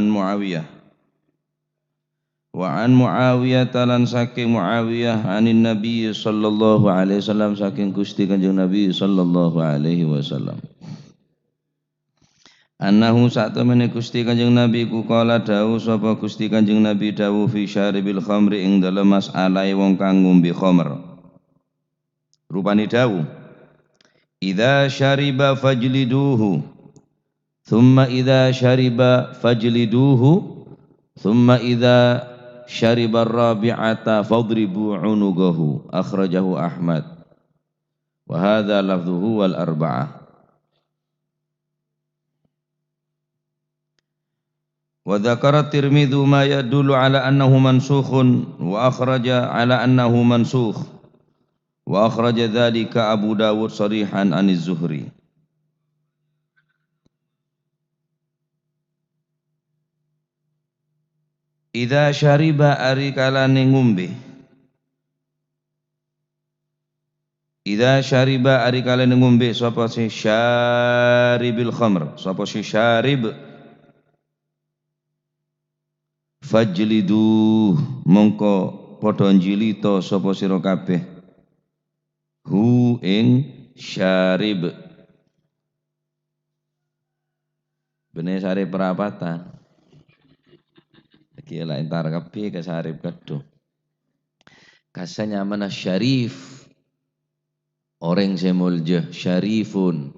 an Muawiyah wa an Muawiyah talan saking Muawiyah anin Nabi sallallahu alaihi wasallam saking Gusti Kanjeng Nabi sallallahu alaihi wasallam annahu satemene Gusti Kanjeng Nabi ku kala dawuh sapa Gusti Kanjeng Nabi dawuh fi syaribil khamri ing dalem masalahe wong kang ngombe khamr rupane dawuh idza syariba fajliduhu thumma idza syariba fajliduhu thumma idza syariba rabi'ata fadribu unugahu akhrajahu Ahmad wa hadza lafdhuhu wal arba'ah wa dzakara Tirmidzi ma yadullu ala annahu mansukhun wa akhraja ala annahu mansukh wa akhraja dzalika Abu Dawud sharihan aniz Zuhri idza syariba ari kalane ngombe idza syariba ari kalane ngombe sapa si syaribil khamr sapa si syarib fajlidu mongko padha njilita sapa sira kabeh hu ing syarib bene sare perapatan iki lek entar kabeh ke syarib kedo kasanya mana syarif orang semulja syarifun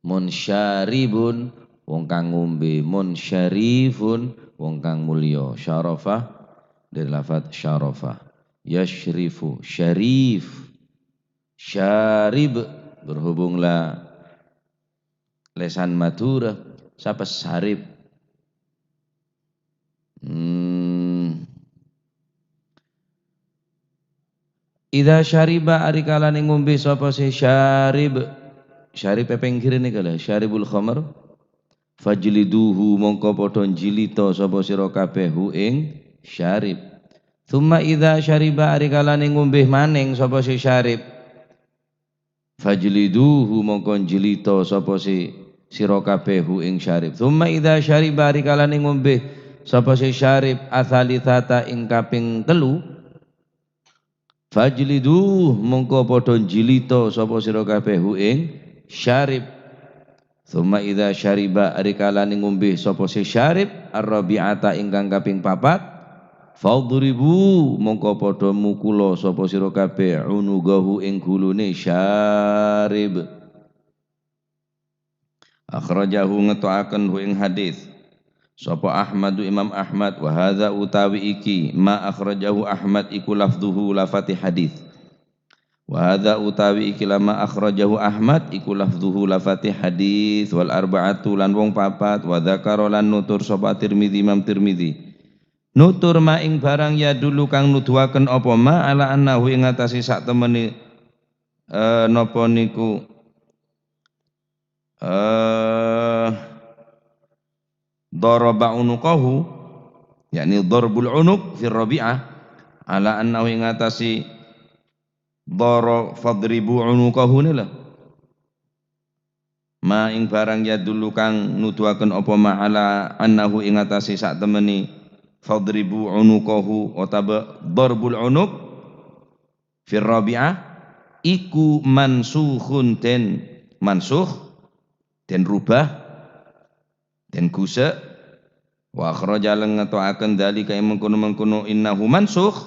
mun syaribun wong kang ngombe mun syarifun wong kang mulya syarafah dari lafaz syarafah yashrifu syarif syarib berhubunglah lesan madura siapa syarib idza syariba ari kalane ngombe sapa si syarib syarib penggire nih kala syaribul khamr fajliduhu mongko padha njilita sapa sira kabeh hu ing syarib thumma idza syariba ari kalane ngombe maning sapa si syarib fajliduhu mongko njilita sapa si sira kabeh hu ing syarib thumma idza syariba ari kalane ngombe sapa si syarib asalitsata ing kaping 3 fajliduhu mongko padha njilita sapa sira kabeh hu ing syarib thumma idza syariba ari kalane ngombe sapa si syarib ar-rabi'ata ingkang kaping 4 fadribu mongko padha mukula sapa sira kabeh unugahu ing gulune syarib akhrajahu ngetoaken hu ing hadis sapa Ahmadu Imam Ahmad wa hadza utawi iki ma akhrajahu Ahmad iku lafdhuhu lafati hadis wa hadza utawi iki lama akhrajahu Ahmad iku lafdhuhu lafati hadis wal arba'atu lan wong papat wa dzakara lan nutur sapa Tirmidzi Imam Tirmidzi nutur ma ing barang ya dulu kang nuduhaken apa ma ala annahu ing atase sak temene napa niku daraba unuqahu yakni darbul unuq fi rabi'ah ala annahu ing atase dara fadribu unuqahu nila ma ing barang ya dulu kang nuduhaken apa ma ala annahu ing atase sak temeni fadribu unuqahu otaba darbul unuq fi rabi'ah iku mansukhun den mansukh den rubah den gusa wa akhraja lan ngetoaken dalika mengkono-mengkono innahu mansukh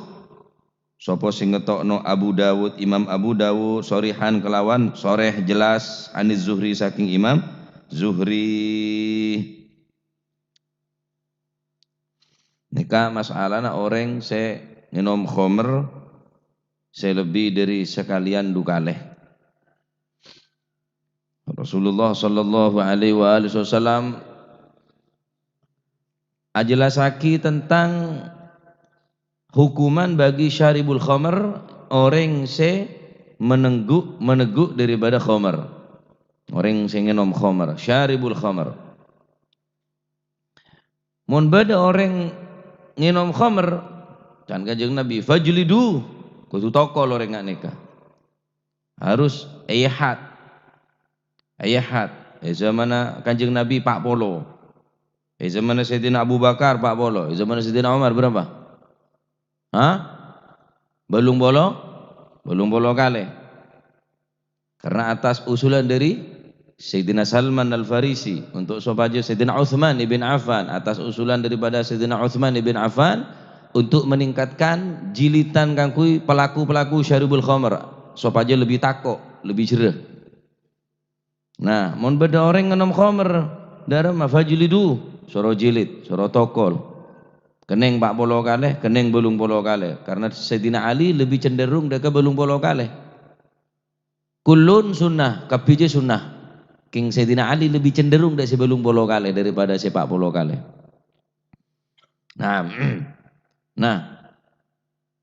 sapa sing ngetokno Abu Dawud Imam Abu Dawud shorihan kelawan soreh jelas aniz Zuhri saking Imam Zuhri nika masalahna orang se minum khamr selebih dari sekalian dukaleh Rasulullah sallallahu alaihi wasallam ajelasaki tentang hukuman bagi syaribul khamr orang se meneguk daripada khamr orang se ngenom khamr syaribul khamr mun bada orang ngenom khamr kan kanjeng Nabi fajlidu kudu tokol orang ngak nikah harus ayahat zamana kanjeng Nabi Pak Polo Zaman Sayyidina Abu Bakar 40, zaman Sayyidina Umar berapa? Hah? Belum bolo? Belum bolo kali. Karena atas usulan dari Sayyidina Salman Al-Farisi untuk supaya Sayyidina Uthman ibn Affan, atas usulan daripada Sayyidina Uthman ibn Affan untuk meningkatkan jilitan kangkui pelaku-pelaku syaribul khamr supaya lebih takok, lebih jerah. Nah, mun beda orang ngenom khamr darah mafajlidu soro jilid, soro tokol. Keneng 40 kali, keneng belum 10 kali. Karena Sayyidina Ali lebih cenderung deka belum 10 kali. Kulun sunnah, kabije sunnah. King Sayyidina Ali lebih cenderung dari sebelum 10 kali daripada 40 kali. Nah, nah,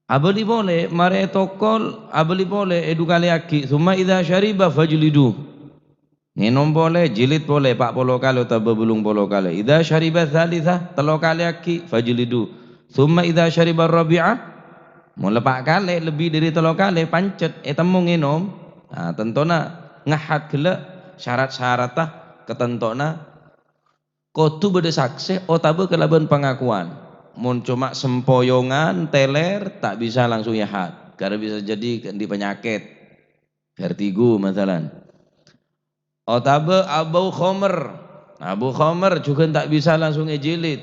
abali boleh mare tokol, abali boleh edu kali aki. Summa idza syariba fajlidu. Minum boleh, jilid boleh 40 kali atau belum 10 kali. Idza syariba tsalitsah 3 kali aki fajlidu. Summa idza syariba rabi'ah mula 4 kali lebih dari 3 kali pancet temu nginum. Nah, tentona ngahat gele syarat-syaratah ketentona kudu bede saksi otabe kelaban pengakuan. Mun cuma sempoyongan teler tak bisa langsung yahat. Karena bisa jadi di penyakit vertigo masalah. Otabe Abu Khomer juga tak bisa langsung ejilid.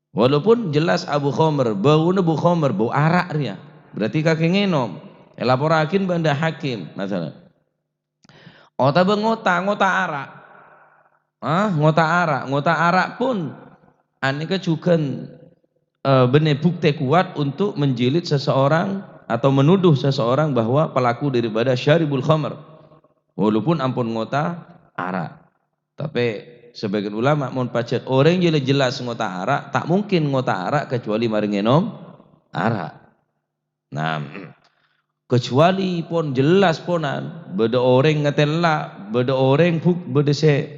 Walaupun jelas Abu Khomer, baunya Abu Khomer, bau arak dia. Berarti kaki ngenom. Laporakin banda hakim, masalah. Otabe ngota arak. Ngota arak pun aneka juga benih bukti kuat untuk menjilid seseorang atau menuduh seseorang bahwa pelaku daripada syaribul khamr. Walaupun ampun ngota arak, tapi sebagian ulama mau pacet orang jelas ngota arak, tak mungkin ngota arak kecuali mari ngenom arak. Nah, kecuali pun jelas ponan, beda orang ngetela, beda orang beda se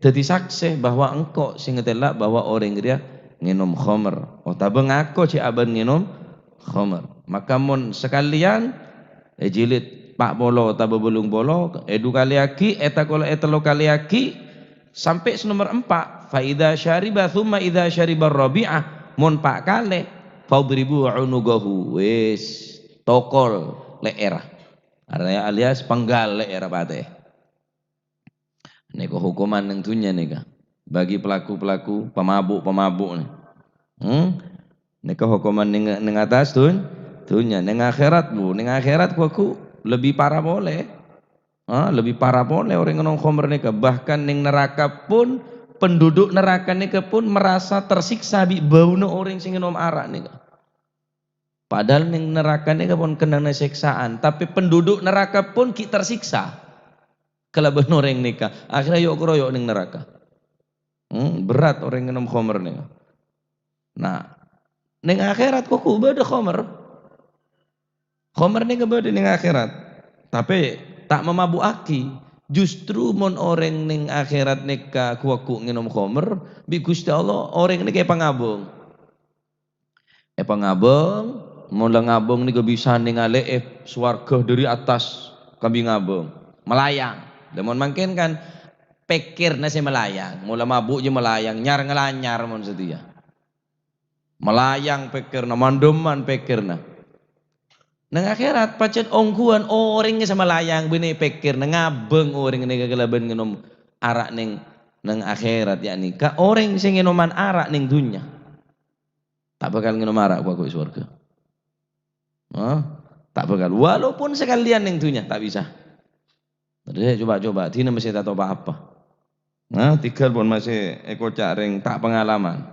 jadi saksi bahwa engkau sing ngetela bahwa orang dia ngenom khamr. Otabe ngaku ci aban ngenom khamr. Maka mun sekalian jilid pak bolo tabe belung bolo edu kali aki eta kala etelo kali aki sampai nomor 4 fa idza syariba thumma idza syariba rabi'ah mun pak kale fadribu unugahu wis tokol leer alias penggal leer pate nika hukuman yang dunya nika bagi pelaku-pelaku pemabuk nih nika hukuman ning atas dunya ning akhirat bu ning akhirat ku lebih parah boleh, lebih parah boleh orang ngenom khamr nika. Bahkan ning neraka pun penduduk neraka nika pun merasa tersiksa bi bauna orang sing ngenom arak nika. Padahal ning neraka nika pun kena siksaan, tapi penduduk neraka pun ki tersiksa. Kelaban orang nika, akhirnya yuk keroyok ning neraka. Berat orang ngenom khamr nika. Nah, ning akhirat kok beda khamr. Khamr nika beda ning akhirat. Tapi tak memabuaki. Justru mon orang ning akhirat nika kuaku nginom khamr, bi Gusti Allah orang nika pangabung. Pangabung, mula ngabung nika bisa ningali swarga dari atas kami ngabung. Melayang. Lemon mangkin kan pikir nasi melayang, mula mabuk je melayang, nyar ngelanyar mon setia. Melayang pikirna, mandoman pikirna. Nang akhirat pacet ongkuan orangnya sama layang bini pikir ngabeng orang ini kegelaban ngenom arak nang akhirat yakni ka orang sing ngenoman arak ning dunya tak bakal ngenom arak ku surga. Tak bakal walaupun sekalian ning dunya tak bisa. Jadi coba dina masih tak tahu apa. Tiga pun masih ekocak ring tak pengalaman.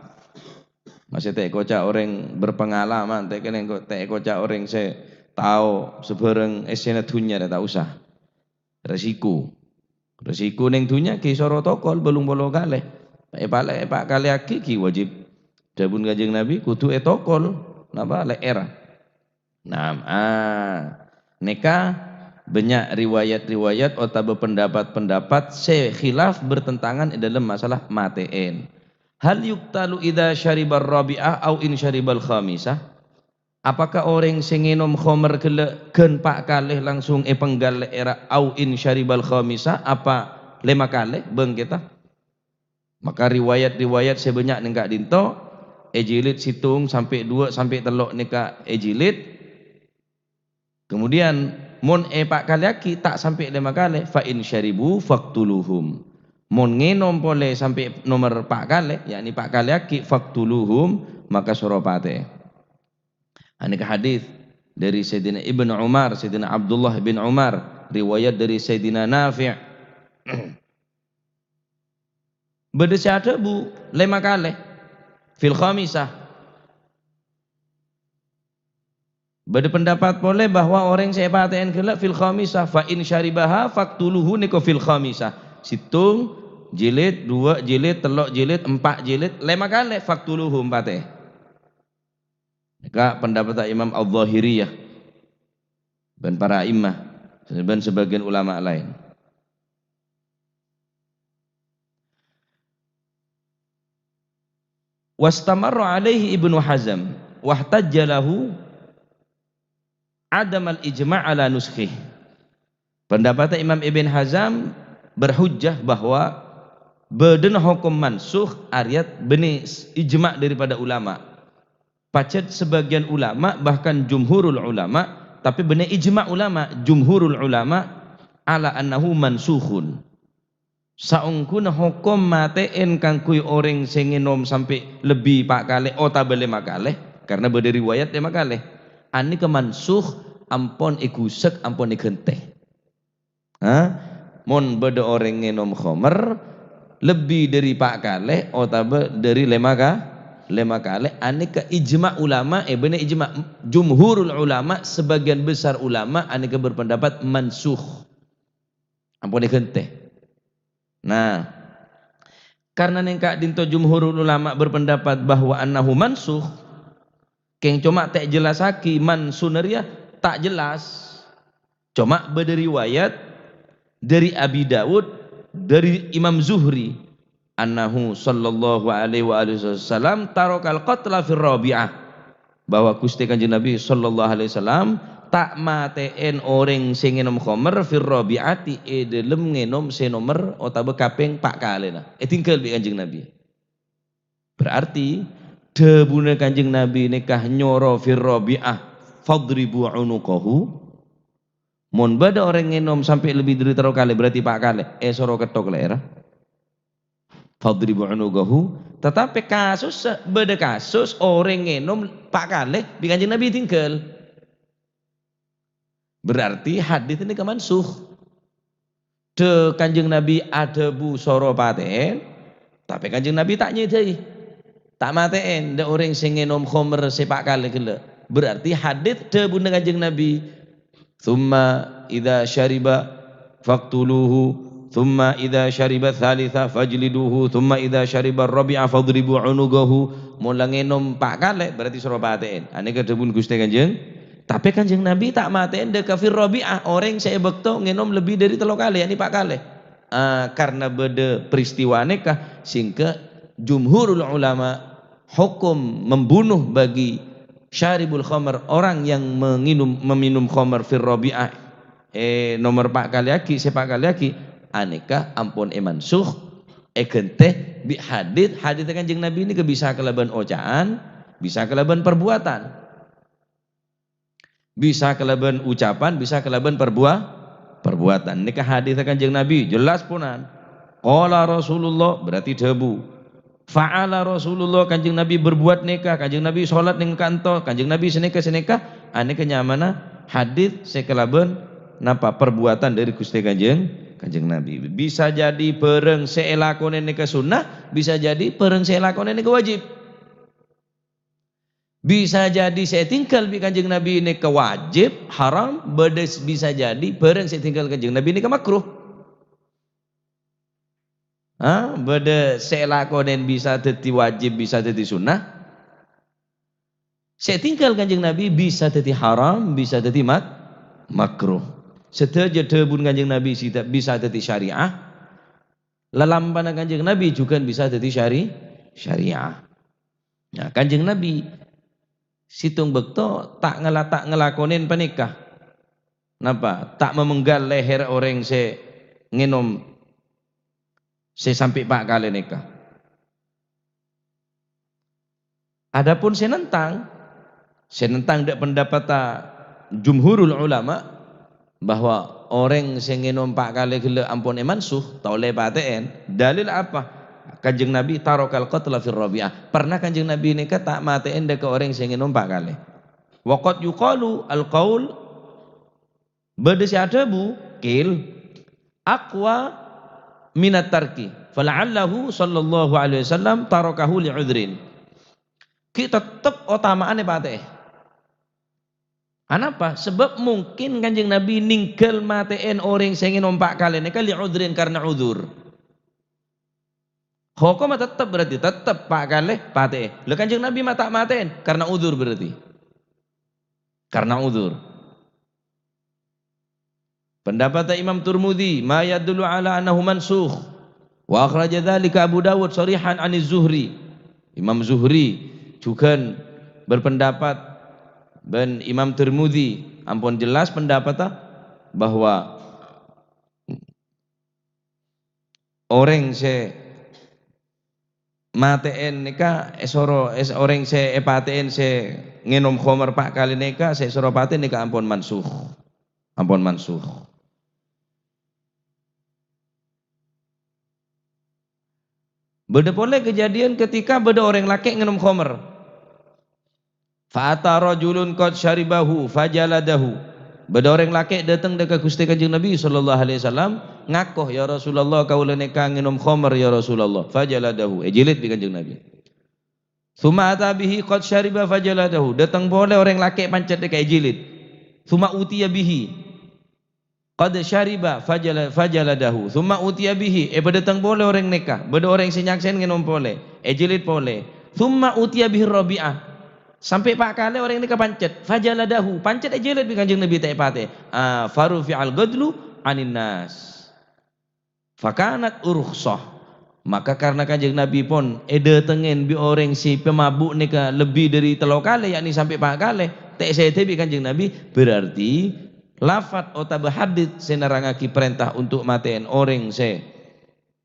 Masih tak ekocak orang berpengalaman, tak ekocak orang se tahu sebarang esena dunia tak usah resiko ning dunia ki soro tokol belum bolo kali pak kali aki ki wajib dabun Kanjeng Nabi kudu tokol napa leer. Nah neka banyak riwayat-riwayat atau pendapat-pendapat khilaf bertentangan dalam masalah mateen. Hal yuktalu idza syaribar rabi'ah au in syaribal khamisah. Apakah orang sing nginom khamr gen pak kalih langsung penggal era au in syaribal khamisa apa 5 kali beng kita. Maka riwayat-riwayat sebanyak nengkak dinto ejilid situng sampai 2 sampai telok neka ejilid. Kemudian mon pak kali aki tak sampai 5 kali fa in syaribu faqtuluhum. Mon ngenom boleh sampai nomor 4 kali, yakni 4 kali aki faqtuluhum, maka suropate. Ini hadis dari Sayyidina Ibnu Umar, Sayyidina Abdullah bin Umar, riwayat dari Sayyidina Nafi'. Berdesya bu 5 kali fil khamisah. Berpendapat boleh bahwa orang saya paten kelak fil khamisah fa in syaribaha faqtuluhu niko fil khamisah. Situng jilid 2 jilid telok jilid 4 jilid 5 kali faqtuluhu 4. Maka pendapat Imam Al-Zahiriyah dan para imam dan sebagian ulama lain. Wastamarra alaihi Ibnu Hazm wahtajja lahu adam al-ijma' ala nuskhi. Pendapat Imam Ibn Hazm berhujjah bahwa beden hukum mansukh ayat beni ijma' daripada ulama. Pacet sebagian ulama bahkan jumhurul ulama, tapi benar ijma' ulama jumhurul ulama ala annahu mansukhun. Saungkuna hukum matein kang kuy orang sing ngenom sampai lebih 4 kali otaba 5 kali karena berdiri riwayat 5 kali. Ani ke mansukh ampon ikusek ampon ikenteh. Mon beda orang ngenom khomer lebih dari 4 kali otaba dari 5 kali ani ke ijma' ulama benar ijma' jumhurul ulama, sebagian besar ulama ani ke berpendapat mansukh ampun dikenteh. Nah, karena nengkak dinto jumhurul ulama berpendapat bahwa annahu mansukh, keng cuma tak jelas haki mansuneria tak jelas, cuma berdiriwayat dari Abi Dawud dari Imam Zuhri annahu sallallahu alaihi wasallam tarakal qatla fir rabi'ah, bahwa Gusti Kanjeng Nabi sallallahu alaihi wasallam tak mateen orang sing ngenom khamr fir rabi'ati dalam ngenom senomer otabe kaping 4 kali nah tinggal bi Kanjeng Nabi. Berarti debune Kanjeng Nabi nikah nyoro fir rabi'ah fadribu unuqahu. Mon bada orang ngenom sampai lebih dari 3 kali berarti 4 kali soro ketok lera fadribu unugahu. Tetapi kasus beda kasus orang ngenom 4 kali di Kanjeng Nabi tinggal, berarti hadis ini kemansuh. De Kanjeng Nabi ada bu soro paten, tapi Kanjeng Nabi tak nyedai tak mateen de orang sing ngenom khomer 4 kali gele, berarti hadis de bunda Kanjeng Nabi thumma idza syariba faqtuluhu thumma idza syariba thalitha fajliduhu thumma idza syariba rabi'a fadribu unugahu. Mula ngenom 4 kali berarti suruh paten. Ane kedebun Gusti Kanjeng, tapi Kanjeng Nabi tak maten de kafir rabi'ah orang saya bekto ngenom lebih dari 3 kali yakni 4 kali. Karena beda peristiwa nikah sehingga jumhurul ulama hukum membunuh bagi syaribul khamr, orang yang meminum khamr fir rabi'ah nomor 4 kali aki 4 kali aki aneka ampun mansukh genteh bi hadits Kanjeng Nabi ini bisa kelaban ocaan, bisa kelaban perbuatan, bisa kelaban ucapan, bisa kelaban perbuatan. Nikah hadits Kanjeng Nabi jelas punan. Qala Rasulullah berarti debu. Fa'ala Rasulullah Kanjeng Nabi berbuat nikah, Kanjeng Nabi sholat ning kantor, Kanjeng Nabi seneka aneka nyamana hadits sekelaban napa perbuatan dari Gusti Kanjeng Nabi. Bisa jadi pereng seelakone nikah sunnah, bisa jadi pereng seelakone nikah wajib. Bisa jadi saya tinggal bi Kanjeng Nabi nikah wajib haram, bedes bisa jadi pereng saya tinggal Kanjeng Nabi nikah makruh. Beda seelakonen bisa jadi wajib, bisa jadi sunnah. Saya tinggal Kanjeng Nabi bisa jadi haram, bisa jadi makruh. Setelah debun Kanjeng Nabi bisa jadi syariah, lelampana Kanjeng Nabi juga bisa jadi syariah. Nah, Kanjeng Nabi situng bekto tak ngelakonin penikah. Napa? Tak memenggal leher orang se ngenom se sampai 4 kali nikah. Adapun senentang dak pendapat jumhurul ulama bahwa orang sing nginom 4 kali gila ampun mansuh taule paten. Dalil apa? Kanjeng Nabi tarokal qatla fir rabi'ah. Pernah Kanjeng Nabi ini kata mateen dek orang sing nginom 4 kali. Waqad yuqalu al-qaul badasi adabu kil aqwa minat tarki. Fala'allahu sallallahu alaihi wasallam tarakahu li'udhrin. Kita tetap utamaane pateh. Kenapa? Sebab mungkin Kanjeng Nabi ninggal mateen orang sing numpak kali ini kali udhrin karena udzur. Hukum tetap berarti tetap pak kali pateh. Lah Kanjeng Nabi mata mateen karena udzur berarti. Karena udzur. Pendapat Imam Turmudi, ma yadullu ala annahu mansukh. Wa akhraja dzalika Abu Dawud sharihan an Zuhri. Imam Zuhri juga berpendapat dan Imam Tirmidzi ampun jelas pendapat bahwa orang se mateen nika orang se epaten se nginom khamar 4 kali nika se soro paten nika ampun mansuh. Ampun mansuh. Beda boleh kejadian ketika beda orang laki nginom khamar. Fa'ata rajulun qad syaribahu fajaladahu. Beda orang laki datang dekat Gusti Kanjeng Nabi sallallahu alaihi wasallam ngakoh ya Rasulullah kaula nika nginum khamar ya Rasulullah fajaladahu. Jilid bi Kanjeng Nabi. Suma ata bihi qad syariba fajaladahu. Datang boleh orang laki pancet dekat jilid. Suma utiya bihi qad syariba fajaladahu. Suma utiya bihi datang boleh orang nikah. Beda orang senyaksen nginum boleh. Jilid boleh. Suma utiya bihi rabi'ah. Sampai 4 kali orang ini kepancet fajaladahu pancet jilid bi Kanjeng Nabi taipate faru fi'al gadlu anin nas fakanat urkhsah. Maka karena Kanjeng Nabi pun tengen bi orang si pemabuk nika lebih dari 3 kali yakni sampai 4 kali TCT bi Kanjeng Nabi berarti lafat otabah hadits senarangaki perintah untuk maten orang se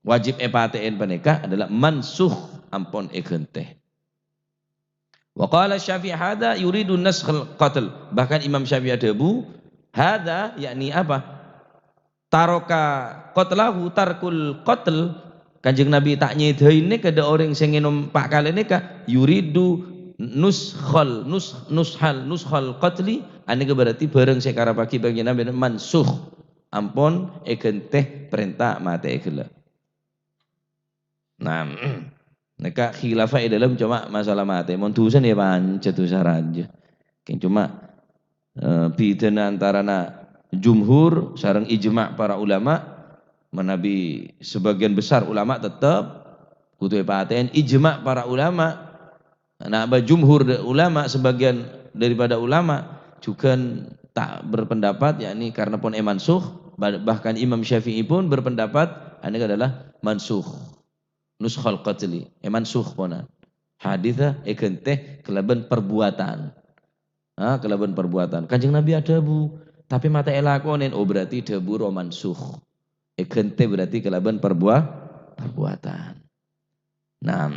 wajib epaten panika adalah mansuh ampun ekenteh. Wa qala Syafi'i hadza yuridu naskhal qatl. Bahkan Imam Syafi'i adabu hadza yakni apa? Taroka qatlahu tarkul qatl. Kanjeng Nabi tak nyedain nika ada orang sing nginum 4 kali nika yuridu nushal qatli ane berarti bareng sekara bagi bagi Nabi mansuh ampun egenteh perintah mate egela. Nah, neka khilafah dalam cuma masalah mate montusan ya pancet usah raja. Cuma bidana antara jumhur sareng ijma' para ulama menabi sebagian besar ulama tetap kudu paten ijma' para ulama. Nah, jumhur ulama sebagian daripada ulama juga tak berpendapat yakni karena pun mansuh. Bahkan Imam Syafi'i pun berpendapat ini adalah mansuh. Nuskhal qatli mansuh pona haditha ekenteh kelaban perbuatan kelaban perbuatan Kanjeng Nabi ada bu tapi mata elakonen berarti debu romansuh ekenteh berarti kelaban perbuatan. Nah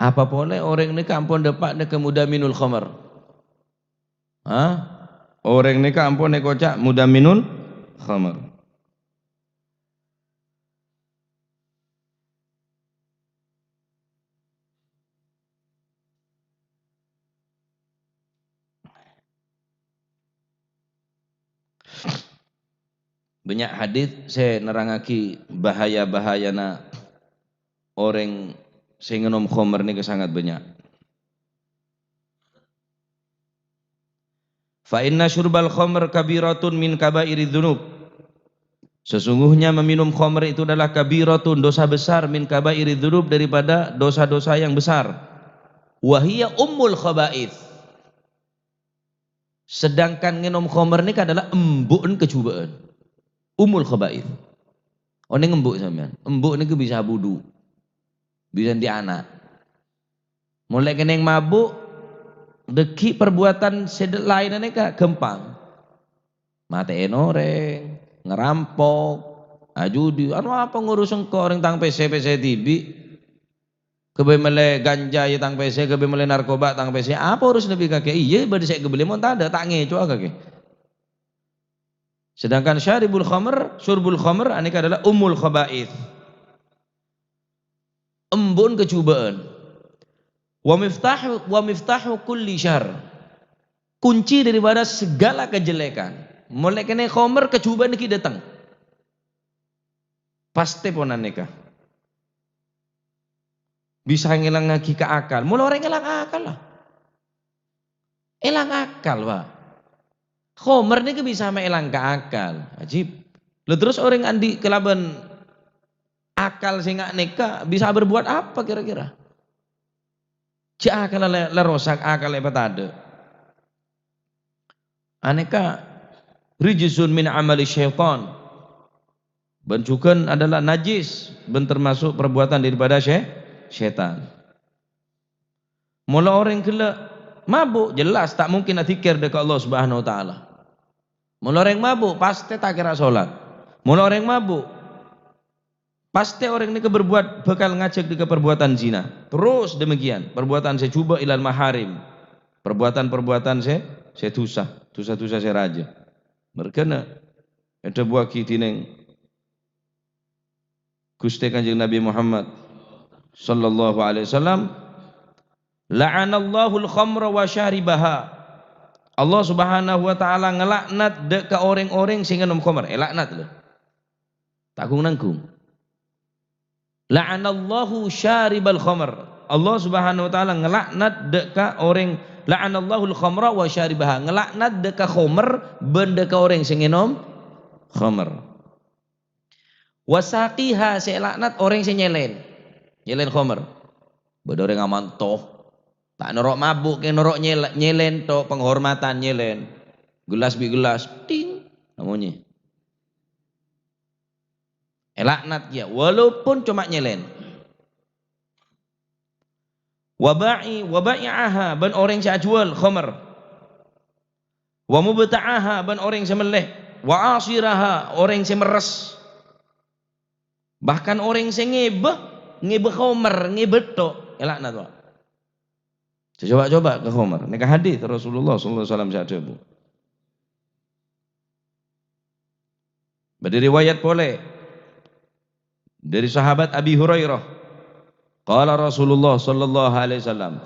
apa boleh orang ini kampung depak ne kemudah minul khamar. Orang ini kampung ne kocak mudah minul khamar. Banyak hadis saya nerangaki bahaya-bahayana orang sing ngenom khamar niki sangat banyak. Fa inna syurbal khamr kabiratun min kabairi dzunub. Sesungguhnya meminum khamr itu adalah kabiratun dosa besar min kabairi dzunub daripada dosa-dosa yang besar. Wa hiya ummul khaba'its. Sedangkan ngenom khamr niki adalah embukun kecubaan. Ummul khaba'its. One ngembuk sampean. Embuk niki bisa budu. Bisa di anak. Mulai kena yang mabuk, deki perbuatan sedek lain aneka gempang. Matiin orang, ngerampok, judi, anu apa ngurus engkau orang tang PC TV, kebe mele ganja ya tang PC, kebe mele narkoba tang PC, apa urus lebih kakek? Iya, bade saya kebeli mau tak ada, tak ngeco kakek. Sedangkan syaribul khamr, syurbul khamr, aneka adalah umul khaba'ith, embun kecubaan. Wa miftahu kulli syar, kunci daripada segala kejelekan. Mulai kena khamr kecubaan iki datang. Pasti ponan nikah. Bisa ngilang lagi ke akal. Mulai orang ngilang akal lah. Hilang akal, Pak. Khamr ini bisa hilang ke akal. Ajib. Lalu terus orang andi kelaban akal sing nikah bisa berbuat apa kira-kira? Cik akal le rosak, akal le ada. Aneka rijsun min amali syaitan. Bencukan adalah najis, ben termasuk perbuatan daripada syaitan. Mula orang kena mabuk jelas tak mungkin nak zikir dekat Allah Subhanahu wa taala. Mula orang mabuk pasti tak kira solat. Mula orang mabuk pasti orang ini berbuat bakal ngajak ke perbuatan zina. Terus demikian, perbuatan saya cuba ilal maharim. Perbuatan-perbuatan saya dosa-dosa saya raja. Merkena ada buah kitineng Gusti Kanjeng Nabi Muhammad sallallahu alaihi wasallam, la'anallahu al-khamra wa syaribaha. Allah Subhanahu wa taala ngelaknat dek ke orang-orang sing ngenom khamr. Laknat lho. Takung nanggung. La'anallahu syaribal khamr. Allah Subhanahu wa taala ngelaknat dek ke orang, la'anallahu al-khamra wa syaribaha. Ngelaknat dek ke khamr benda ke orang sing ngenom khamr. Wasaqiha, saya laknat orang sing nyelen khamr. Beda orang aman toh. Tak norok mabuk, ke norok nyelen toh, penghormatan nyelen. Gelas bi gelas, ting namanya. Laknat ya, walaupun cuma nyelen. Waba'i'aha ban orang yang jual khamr. Wa mubta'aha ban orang yang meleh. Wa asiraha orang yang meres. Bahkan orang yang ngebeh khamr, ngebeh tok, laknat Pak. Coba-coba ke khamr. Ini hadis Rasulullah sallallahu alaihi wasallam saya Bu. Berdiri riwayat boleh dari sahabat Abi Hurairah. Qala Rasulullah sallallahu alaihi wasallam,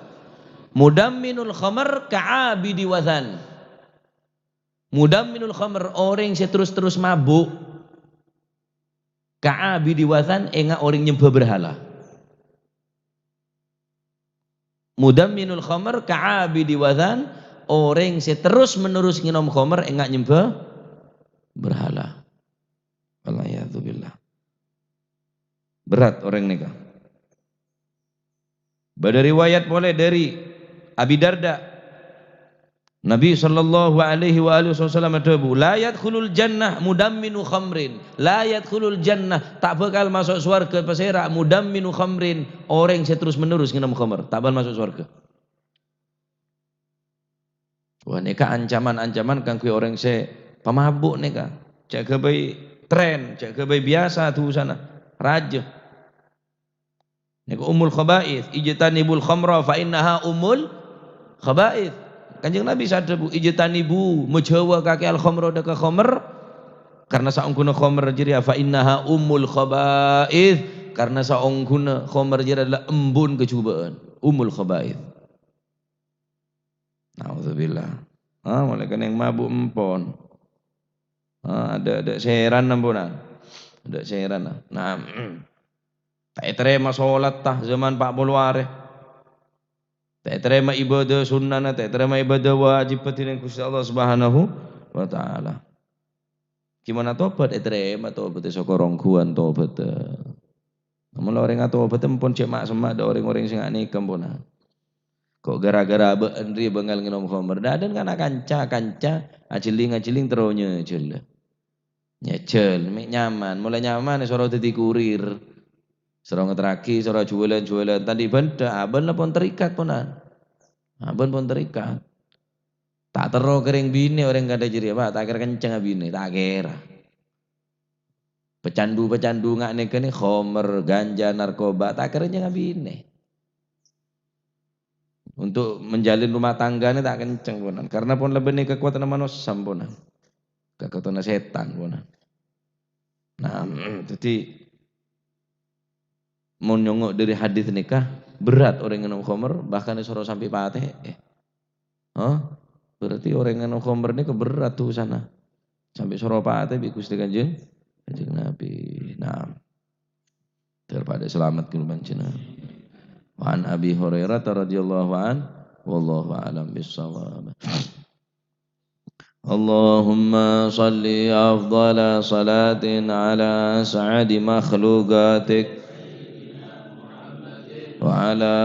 mudamminul khamr ka'abidi wathan. Mudamminul khamr orang yang terus-terus mabuk. Ka'abidi wathan enggak orang nyembah berhala. Mudamminul khamr ka'abidi wathan, orang yang terus menerus nginom khamr enggak nyembah berhala. Waliyadzubillah. Berat orang nikah. Pada riwayat boleh dari Abi Darda, Nabi sallallahu alaihi wasallam berkata, la yadkhulul jannah mudamminu khamrin. La yadkhulul jannah, tak bakal masuk surga pesera mudamminu khamrin, orang yang terus menerus minum khamr, tak bakal masuk surga. Wah nikah ancaman-ancaman kan kuwi orang se pemabuk nikah. Cek kebai tren, cek kebai biasa tuh sana. Raja. Nikah umul khaba'ith, ijtanibul khamra fa innaha umul khaba'ith. Kanjeng Nabi sadar Bu, ijtanibu menjauh kaki al-khamra daka khamr, karena saungkuna khamr jadi fa innaha ummul khaba'ith, karena saungkuna khamr jadi adalah embun kecubaan, ummul khaba'ith. Nauzubillah. Mulai kan yang mabuk empon. Ada seheran nampunan. Ada seheran. Nah, tak terima salat tah zaman 40 hari. Tak terima ibadah sunnah, tak terima ibadah wajib petining Gusti Allah Subhanahu wa taala. Gimana tobat? Terima tobat sokorongkuan tobat. Namun orang tobat pun cemak semak ada orang-orang sing nikah pun. Kok gara-gara beendri bengal nginom khamr. Daden kana kanca-kanca aciling-aciling teronya nyecel. Nyecel, mek nyaman, mulai nyaman soro dadi kurir. Sira ngetraki, sira jualan-jualan tadi benda, aben pun terikat ponan. Aben pun terikat. Tak tero kering bini orang kada jeri apa, tak kira kenceng bini, tak kira. Pecandu-pecandu ngak nih khomer, ganja, narkoba, tak kira jangan bini. Untuk menjalin rumah tangga ini tak kenceng ponan, karena pun lebih nih kekuatan manusia samponan, kekuatan setan ponan. Nah, jadi mau nyongok dari hadis nikah berat orang yang minum khamr bahkan disuruh sampai pateh. Berarti orang yang minum khamr ini keberat tuh sana sampai suruh pateh bi Gusti Kanjeng Nabi. Nah, terpada selamat kuluman cenah. Wa an Abi Hurairah radhiyallahu an wallahu a'lam bissawab. Allahumma salli afdala salatin ala sa'adi makhluqatik وعلى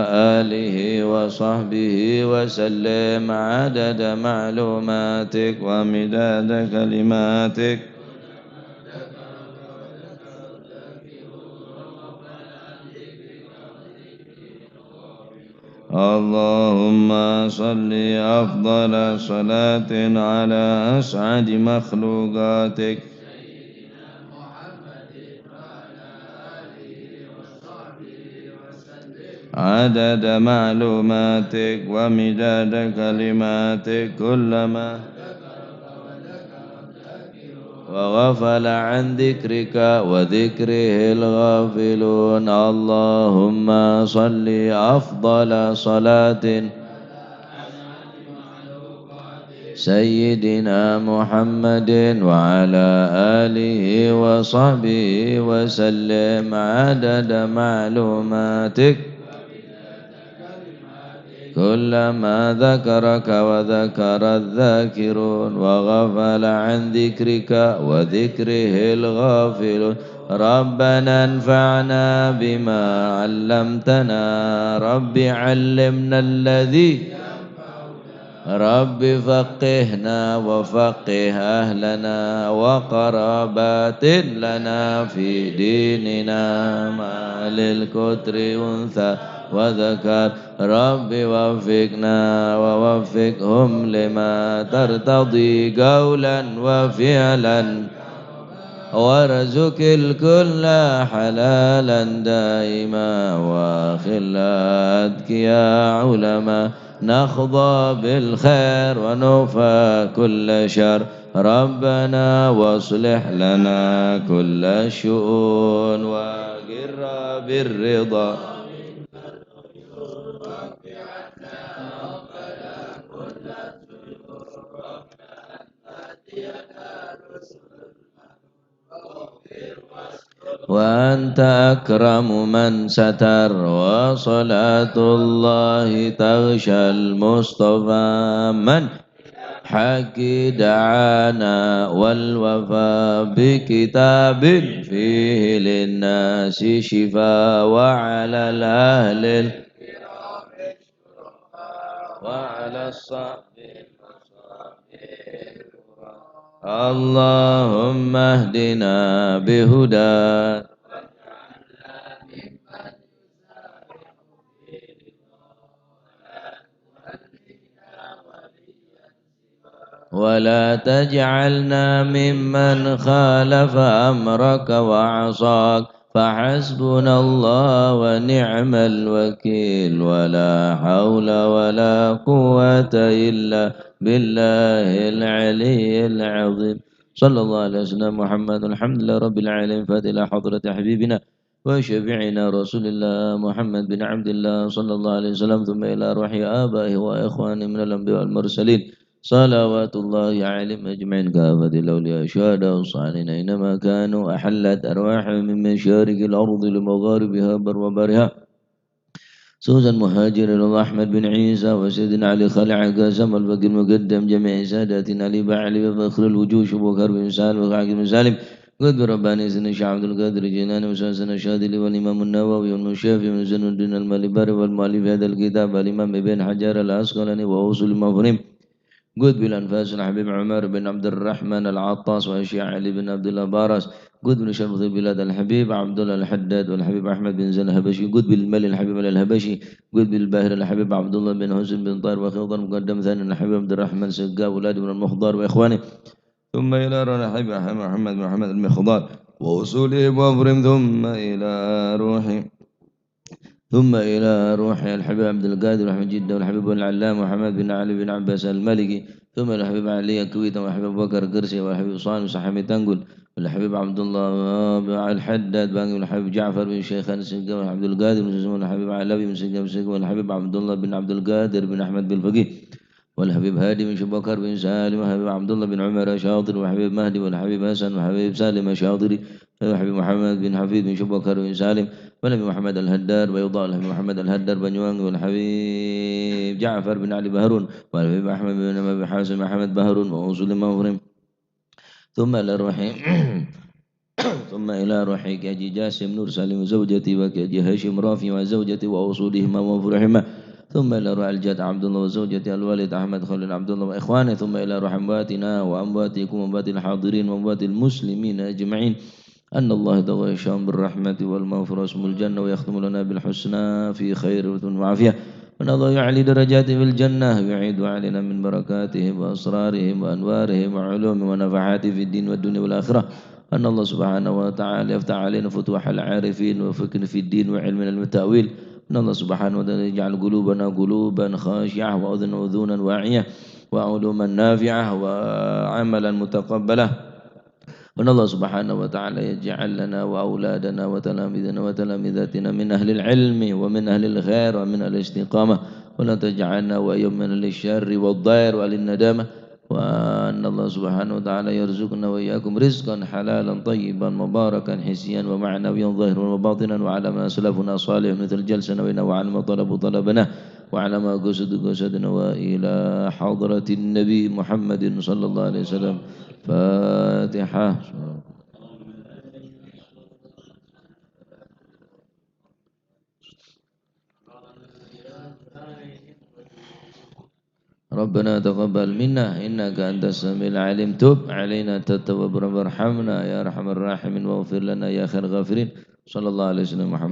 آله وصحبه وسلم عدد معلوماتك ومداد كلماتك اللهم صل أفضل صلاة على أسعد مخلوقاتك عدد معلوماتك ومداد كلماتك كلما وغفل عن ذكرك وذكره الغافلون اللهم صل أفضل صلاة سيدنا محمد وعلى آله وصحبه وسلم عدد معلوماتك كلما ذكرك وذكر الذاكرون وغفل عن ذكرك وذكره الغافلون ربنا انفعنا بما علمتنا رب علمنا الذي رب فقهنا وفقه أهلنا وقرابات لنا في ديننا ما للكتر أنثى وذكر رب وفقنا ووفقهم لما ترتضي قولا وفعلا وارزق الكل حلالا دائما وخلاتك يا علماء نخضى بالخير ونوفى كل شر ربنا واصلح لنا كل الشؤون وقر بالرضا وأنت أكرم من ستر وصلاة الله تغشى المصطفى من حق دعانا والوفاء بكتاب فيه للناس شفاء وعلى الأهل وعلى الصحب اللهم اهدنا بهداك ولا تجعلنا ممن خالف أمرك وعصاك فحسبنا الله ونعم الوكيل ولا حول ولا قوة إلا بالله العلي العظيم صلى الله عليه وسلم محمد الحمد لله رب العالمين فاتح حضرة حبيبنا وشفيعنا رسول الله محمد بن عبد الله صلى الله عليه وسلم ثم إلى روح آبائه وإخوانه من الأنبياء والمرسلين صلوات الله عليهم أجمعين كافة الأولياء الشهداء والصالحين أينما كانوا أحلت أرواحهم من مشارق الأرض لمغاربها بر وبرها سوزا مهاجر الله أحمد بن عيسى وسيدنا علي خلع قاسم الفقر المقدم جميع ساداتنا علي بعلي وفخر الوجوش وبكر بن سالم وقعد بن سالم قد رباني سن الشيخ عبد القادر الجيلاني وساسنا الشاذلي والإمام النووي والمشافي من زين الدين المالباري والمؤلف هذا الكتاب الإمام ابن حجر العسقلاني وأوصل المفهوم قد بالأنفاس الحبيب عمر بن عبد الرحمن العطاس وأشياء علي بن عبد الله بارس. قد من شرف البلاد الحبيب عبد الله الحداد والحبيب أحمد بن زين الهبشي. قد بالملي الحبيب الهبشي. قد بالباهر الحبيب عبد الله بن حسن بن طاهر وخيضر مقدم ثاني الحبيب عبد الرحمن سقاء ولاد بن المخضار وإخوانه. ثم إلى روح الحبيب محمد المخضار وأصولهم وأفرم. ثم إلى روح الحبيب عبد القادر وأحمد جدة والحبيب العلام محمد بن علي بن عباس المالكي. ثم إلى الحبيب علي الكويت والحبيب بكر قرسي والحبيب صالح وصحابي تنقل والحبيب عبد الله الحداد باقي والحبيب جعفر بن شيخان السقا والحبيب القادر بن سليمان والحبيب علوي بن سقا والحبيب عبد الله بن عبد القادر بن أحمد بن فقيه والحبيب هادي بن شبكر بن سالم والحبيب عبد الله بن عمر شاطر والحبيب مهدي والحبيب حسن والحبيب سالم شاطري والحبيب محمد بن حفيظ بن شبكر بن سالم والحبيب محمد الهدار بيضاء والحبيب محمد الهدار بن يوانغ والحبيب جعفر بن علي بهرون والحبيب أحمد بن أبي حازم محمد بهرون وأوصل مغرم. ثم إلى روحي ثم إلى روحي كأجي جاسم نور سالم زوجتي وكأجي هاشم رافي وزوجتي وأوصولهما وفرحهما. ثم إلى روح الجد عبد الله وزوجتي الوالد أحمد خليل عبد الله وإخوانه. ثم إلى روح أمواتنا وأمواتكم وأموات الحاضرين وأموات المسلمين أجمعين أن الله يتغشاهم بالرحمة والمغفرة واسم الجنة ويختم لنا بالحسنى في خير وعافية. وأن الله يعلي درجاته في الجنة ويعيد علينا من بركاتهم وأسرارهم وأنوارهم وعلومهم ونفحاته في الدين والدنيا والآخرة. أن الله سبحانه وتعالى يفتح علينا فتوح العارفين وفكر في الدين وعلم التأويل. أن الله سبحانه وتعالى يجعل قلوبنا قلوبا خاشعة وأذنا أذونا واعية وعلوما نافعة وعملا متقبلا. وأن الله سبحانه وتعالى يجعل لنا وأولادنا وتلاميذنا وتلاميذاتنا من أهل العلم ومن أهل الخير ومن أهل الاستقامة. ولا تجعلنا وأيام من الشر والضير والندامة. وأن الله سبحانه وتعالى يرزقنا وإياكم رزقا حلالا طيبا مباركا حسيا ومعنويا ظاهرا وباطنا وعلى ما سلفنا صالح مثل جلسنا وإنا وعلى ما طلبنا وعلى ما قصدنا وإلى حضرة النبي محمد صلى الله عليه وسلم. فاتحة. ربنا تقبل منا إنك أنت السميع العليم. تب علينا تتوب وارحمنا يا أرحم الراحمين واغفر لنا يا خير الغافرين. صلى الله عليه وسلم محمد.